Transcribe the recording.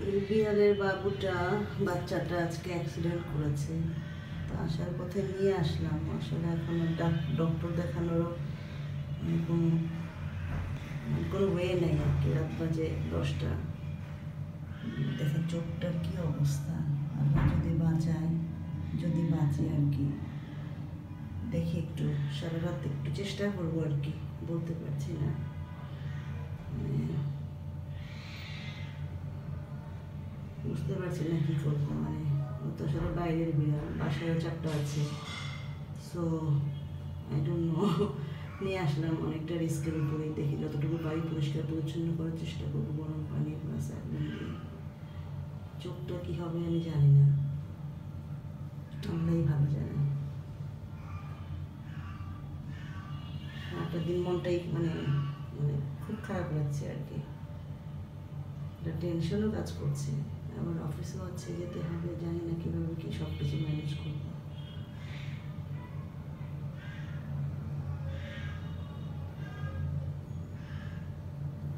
এই বিড়ালের বাচ্চাটা আজকে অ্যাক্সিডেন্ট করেছে। তা আসার পথে নিয়ে আসলাম। আসলে এখন ডক্টর দেখানোরও কোনো কোনো ওয়ে নেই আর কি। রাত বাজে 10টা। দেখে চোখটার কী অবস্থা। আল্লাহ যদি বাঁচায়, যদি বাঁচে আর কি। দেখি একটু সারা রাত একটু চেষ্টা করবো আর কি, বলতে পারছি না। বুঝতে পারছি না কী করবো। ও তো আসলে বাইরের বিড়াল, বাসায়ও 4টা আছে। So I don't know. নিয়ে আসলাম অনেকটা রিস্কের উপরেই। দেখি যতটুকু পারি পরিষ্কার পরিচ্ছন্ন করার চেষ্টা করবো, গরম পানি প্লাস একদম দিয়ে। চোখটা কী হবে আমি জানি না, আল্লাহই ভালো জানে। একটা দিন মনটাই মানে খুব খারাপ লাগছে আর কি। একটা টেনশনও কাজ করছে। আবার অফিসেও হচ্ছে, যেতে হবে, জানি না কীভাবে কি সব কিছু ম্যানেজ করবো।